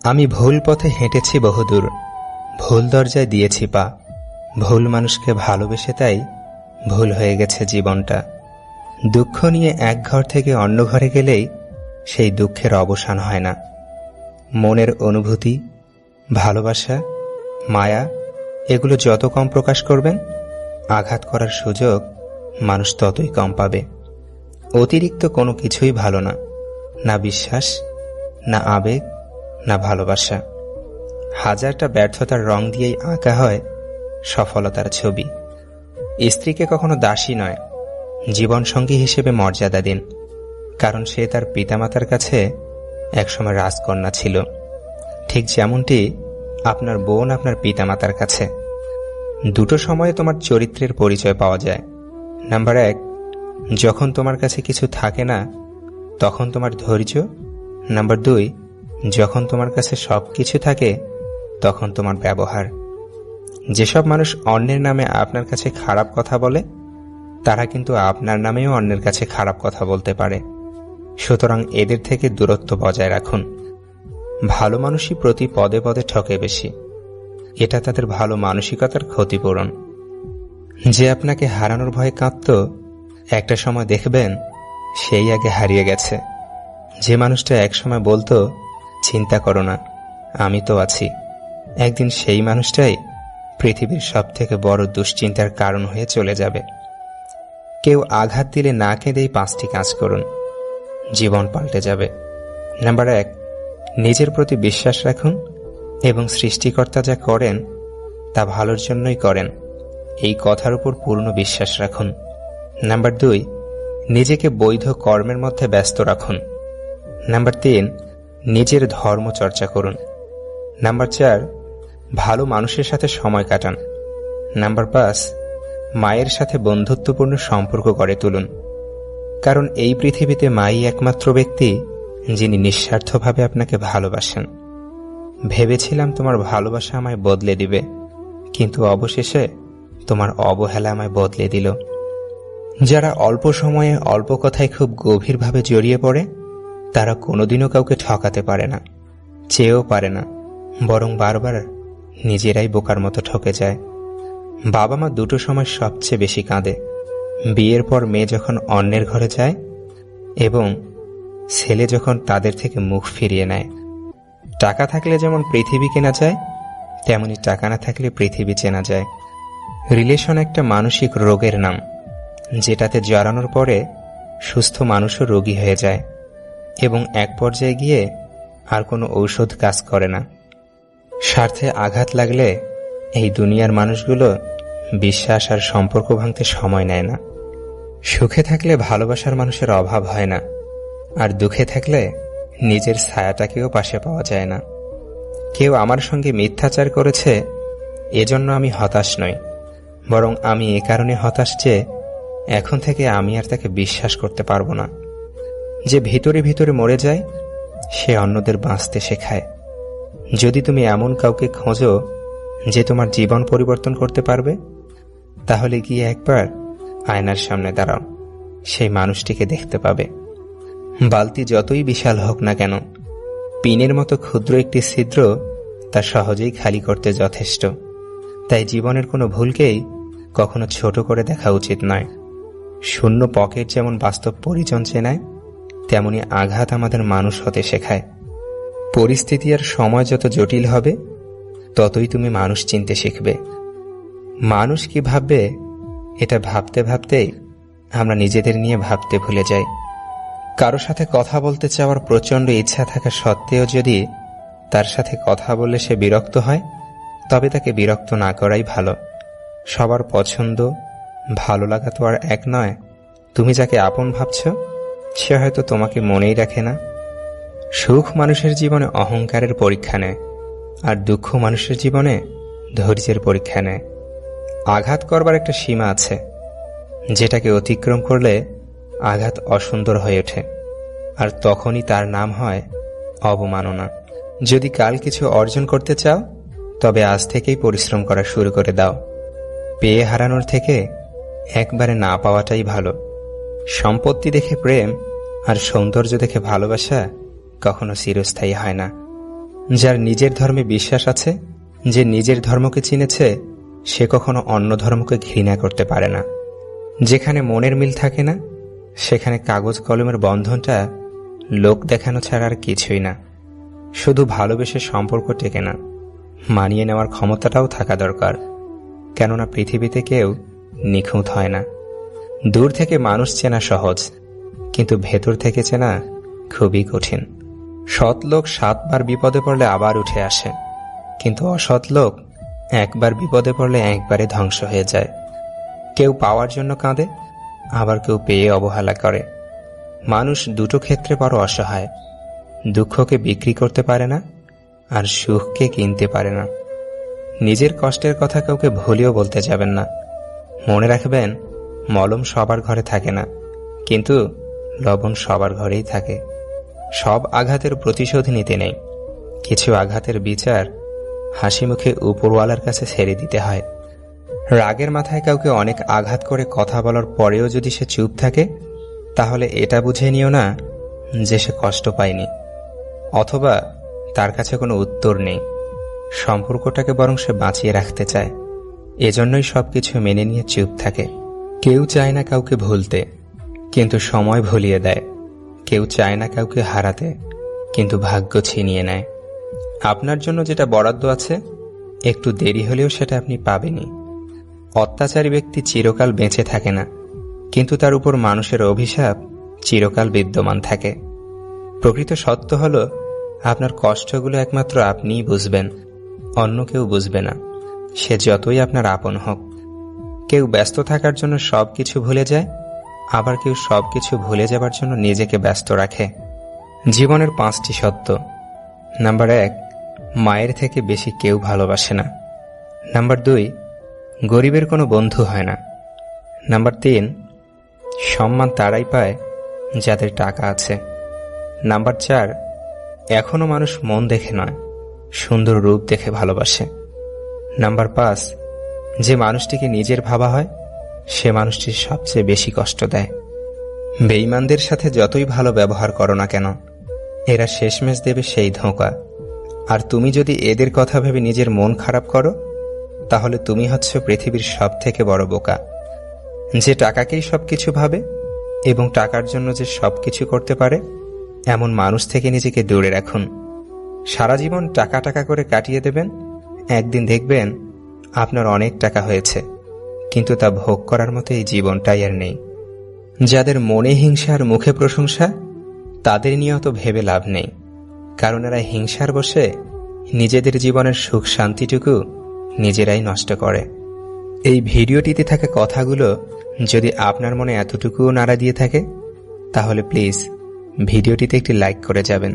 আমি ভুল পথে হেঁটেছি বহুদূর, ভুল দরজায় দিয়েছি পা, ভুল মানুষকে ভালোবেসে তাই ভুল হয়ে গেছে জীবনটা। দুঃখ নিয়ে এক ঘর থেকে অন্য ঘরে গেলেই সেই দুঃখের অবসান হয় না। মনের অনুভূতি, ভালোবাসা, মায়া এগুলো যত কম প্রকাশ করবেন, আঘাত করার সুযোগ মানুষ ততই কম পাবে। অতিরিক্ত কোনো কিছুই ভালো না, না বিশ্বাস, না আবেগ, না ভালোবাসা। হাজারটা ব্যর্থতার রং দিয়েই আঁকা হয় সফলতার ছবি। স্ত্রীকে কখনো দাসী নয়, জীবনসঙ্গী হিসেবে মর্যাদা দিন, কারণ সে তার পিতামাতার কাছে একসময় রাজকন্যা ছিল, ঠিক যেমনটি আপনার বোন আপনার পিতামাতার কাছে। দুটো সময়ে তোমার চরিত্রের পরিচয় পাওয়া যায়। নাম্বার 1, যখন তোমার কাছে কিছু থাকে না তখন তোমার ধৈর্য। নাম্বার 2, যখন তোমার কাছে সব কিছু থাকে তখন তোমার ব্যবহার। যেসব মানুষ অন্যের নামে আপনার কাছে খারাপ কথা বলে, তারা কিন্তু আপনার নামেও অন্যের কাছে খারাপ কথা বলতে পারে। সুতরাং এদের থেকে দূরত্ব বজায় রাখুন। ভালো মানুষই প্রতি পদে পদে ঠকে বেশি, এটা তাদের ভালো মানসিকতার ক্ষতিপূরণ। যে আপনাকে হারানোর ভয়ে কাঁদত, একটা সময় দেখবেন সেই আগে হারিয়ে গেছে। যে মানুষটা একসময় বলতো চিন্তা করো না, আমি তো আছি, একদিন সেই মানুষটাই পৃথিবীর সবথেকে বড় দুশ্চিন্তার কারণ হয়ে চলে যাবে। কেউ আঘাত দিলে না কেঁদেই 5টি কাজ করুন, জীবন পাল্টে যাবে। নাম্বার 1, নিজের প্রতি বিশ্বাস রাখুন এবং সৃষ্টিকর্তা যা করেন তা ভালোর জন্যই করেন, এই কথার উপর পূর্ণ বিশ্বাস রাখুন। নাম্বার 2, নিজেকে বৈধ কর্মের মধ্যে ব্যস্ত রাখুন। নাম্বার 3, নিজের ধর্ম চর্চা করুন। নাম্বার 4, ভালো মানুষের সাথে সময় কাটান। নাম্বার 5, মায়ের সাথে বন্ধুত্বপূর্ণ সম্পর্ক গড়ে তুলুন, কারণ এই পৃথিবীতে মাই একমাত্র ব্যক্তি যিনি নিঃস্বার্থভাবে আপনাকে ভালোবাসেন। ভেবেছিলাম তোমার ভালোবাসা আমায় বদলে দিবে, কিন্তু অবশেষে তোমার অবহেলা আমায় বদলে দিল। যারা অল্প সময়ে অল্প কথায় খুব গভীরভাবে জড়িয়ে পড়ে, তারা কোনোদিনও কাউকে ঠকাতে পারে না, চেয়েও পারে না, বরং বারবার নিজেরাই বোকার মতো ঠকে যায়। বাবা মা দুটো সময় সবচেয়ে বেশি কাঁদে, বিয়ের পর মেয়ে যখন অন্যের ঘরে যায় এবং ছেলে যখন তাদের থেকে মুখ ফিরিয়ে নেয়। টাকা থাকলে যেমন পৃথিবী কেনা যায়, তেমনি টাকা না থাকলে পৃথিবী চেনা যায়। রিলেশন একটা মানসিক রোগের নাম, যেটাতে জড়ানোর পরে সুস্থ মানুষও রোগী হয়ে যায় এবং এক পর্যায়ে গিয়ে আর কোনো ঔষধ কাজ করে না। স্বার্থে আঘাত লাগলে এই দুনিয়ার মানুষগুলো বিশ্বাস আর সম্পর্ক ভাঙতে সময় নেয় না। সুখে থাকলে ভালোবাসার মানুষের অভাব হয় না, আর দুঃখে থাকলে নিজের ছায়াটাকেও পাশে পাওয়া যায় না। কেউ আমার সঙ্গে মিথ্যাচার করেছে, এজন্য আমি হতাশ নই, বরং আমি এ কারণে হতাশ যে এখন থেকে আমি আর তাকে বিশ্বাস করতে পারবো না। যে ভিতরে ভিতরে মরে যায়, সে অন্যদের বাঁচতে শেখায়। যদি তুমি এমন কাউকে খোঁজো যে তোমার জীবন পরিবর্তন করতে পারবে, তাহলে গিয়ে একবার আয়নার সামনে দাঁড়াও, সেই মানুষটিকে দেখতে পাবে। বালতি যতই বিশাল হোক না কেন, পিনের মতো ক্ষুদ্র একটি ছিদ্র তা সহজেই খালি করতে যথেষ্ট। তাই জীবনের কোনো ভুলকেই কখনো ছোট করে দেখা উচিত নয়। শূন্য পকেট যেমন বাস্তব পরিজন চেনায়, তেমনি আঘাত আমাদের মানুষ হতে শেখায়। পরিস্থিতি আর সময় যত জটিল হবে, ততই তুমি মানুষ চিনতে শিখবে। মানুষ কি ভাববে, এটা ভাবতে ভাবতেই আমরা নিজেদের নিয়ে ভাবতে ভুলে যাই। কারো সাথে কথা বলতে চাওয়ার প্রচণ্ড ইচ্ছা থাকা সত্ত্বেও যদি তার সাথে কথা বলে সে বিরক্ত হয়, তবে তাকে বিরক্ত না করাই ভালো। সবার পছন্দ ভালো লাগা তো আর এক নয়। তুমি যাকে আপন ভাবছ, সে হয়তো তোমাকে মনেই রাখে না। সুখ মানুষের জীবনে অহংকারের পরীক্ষা নেয়, আর দুঃখ মানুষের জীবনে ধৈর্যের পরীক্ষা নেয়। আঘাত করবার একটা সীমা আছে, যেটাকে অতিক্রম করলে আঘাত অসুন্দর হয়ে ওঠে, আর তখনই তার নাম হয় অবমাননা। যদি কাল কিছু অর্জন করতে চাও, তবে আজ থেকেই পরিশ্রম করা শুরু করে দাও। পেয়ে হারানোর থেকে একবারে না পাওয়াটাই ভালো। সম্পত্তি দেখে প্রেম আর সৌন্দর্য দেখে ভালোবাসা কখনো চিরস্থায়ী হয় না। যার নিজের ধর্মে বিশ্বাস আছে, যে নিজের ধর্মকে চিনেছে, সে কখনো অন্য ধর্মকে ঘৃণা করতে পারে না। যেখানে মনের মিল থাকে না, সেখানে কাগজ কলমের বন্ধনটা লোক দেখানো ছাড়া আর কিছুই না। শুধু ভালোবেসে সম্পর্ক টেকে না, মানিয়ে নেওয়ার ক্ষমতাটাও থাকা দরকার। কেননা পৃথিবীতে কেউ নিখুঁত হয় না। দূর থেকে মানুষ চেনা সহজ, কিন্তু ভেতর থেকে চেনা খুবই কঠিন। সৎ লোক 7 বার বিপদে পড়লে আবার উঠে আসে, কিন্তু অসৎ লোক একবার বিপদে পড়লে একবারে ধ্বংস হয়ে যায়। কেউ পাওয়ার জন্য কাঁদে, আবার কেউ পেয়ে অবহেলা করে। মানুষ দুটো ক্ষেত্রে বড় অসহায়। দুঃখকে বিক্রি করতে পারে না, আর সুখকে কিনতে পারে না। নিজের কষ্টের কথা কাউকে ভুলেও বলতে যাবেন না। মনে রাখবেন, মলম সবার ঘরে থাকে না, কিন্তু লবণ সবার ঘরেই থাকে। সব আঘাতের প্রতিশোধ নিতে নেই, কিছু আঘাতের বিচার হাসি মুখে উপরওয়ালার কাছে ছেড়ে দিতে হয়। রাগের মাথায় কাউকে অনেক আঘাত করে কথা বলার পরেও যদি সে চুপ থাকে, তাহলে এটা বুঝে নিও না যে সে কষ্ট পায়নি, অথবা তার কাছে কোনো উত্তর নেই। সম্পর্কটাকে বরং সে বাঁচিয়ে রাখতে চায়, এজন্যই সবকিছু মেনে নিয়ে চুপ থাকে। কেউ চায় না কাউকে ভুলতে, কিন্তু সময় ভুলিয়ে দেয়। কেউ চায় না কাউকে হারাতে, কিন্তু ভাগ্য ছিনিয়ে নেয়। আপনার জন্য যেটা বরাদ্দ আছে, একটু দেরি হলেও সেটা আপনি পাবেনই। অত্যাচারী ব্যক্তি চিরকাল বেঁচে থাকে না, কিন্তু তার উপর মানুষের অভিশাপ চিরকাল বিদ্যমান থাকে। প্রকৃত সত্য হল, আপনার কষ্টগুলো একমাত্র আপনিই বুঝবেন, অন্য কেউ বুঝবে না, সে যতই আপনার আপন হোক। কেউ ব্যস্ত থাকার জন্য সবকিছু ভুলে যায়, আবার কেউ সবকিছু ভুলে যাবার জন্য নিজেকে ব্যস্ত রাখে। জীবনের 5টি সত্য। নাম্বার 1, মায়ের থেকে বেশি কেউ ভালোবাসে না। নাম্বার 2, গরিবের কোনো বন্ধু হয় না। নাম্বার 3, সম্মান তারাই পায় যাদের টাকা আছে। নাম্বার 4, এখনো মানুষ মন দেখে নয়, সুন্দর রূপ দেখে ভালোবাসে। নাম্বার 5, যে মানুষটিকে নিজের ভাবা হয়, সে মানুষটি সবচেয়ে বেশি কষ্ট দেয়। বেঈমানদের সাথে যতই ভালো ব্যবহার করো না কেন, এরা শেষমেশ দেবে সেই ধোঁকা। আর তুমি যদি এদের কথা ভেবে নিজের মন খারাপ করো, তাহলে তুমি হচ্ছ পৃথিবীর সবথেকে বড় বোকা। যে টাকাকেই সবকিছু ভাবে এবং টাকার জন্য যে সবকিছু করতে পারে, এমন মানুষ থেকে নিজেকে দূরে রাখুন। সারা জীবন টাকা টাকা করে কাটিয়ে দেবেন, একদিন দেখবেন আপনার অনেক টাকা হয়েছে, কিন্তু তা ভোগ করার মতো এই জীবনটাই আর নেই। যাদের মনে হিংসা আর মুখে প্রশংসা, তাদের নিয়ে অত ভেবে লাভ নেই, কারণ এরা হিংসার বশে নিজেদের জীবনের সুখ শান্তিটুকু নিজেরাই নষ্ট করে। এই ভিডিওটিতে থাকা কথাগুলো যদি আপনার মনে এতটুকুও নাড়া দিয়ে থাকে, তাহলে প্লিজ ভিডিওটিতে একটি লাইক করে যাবেন।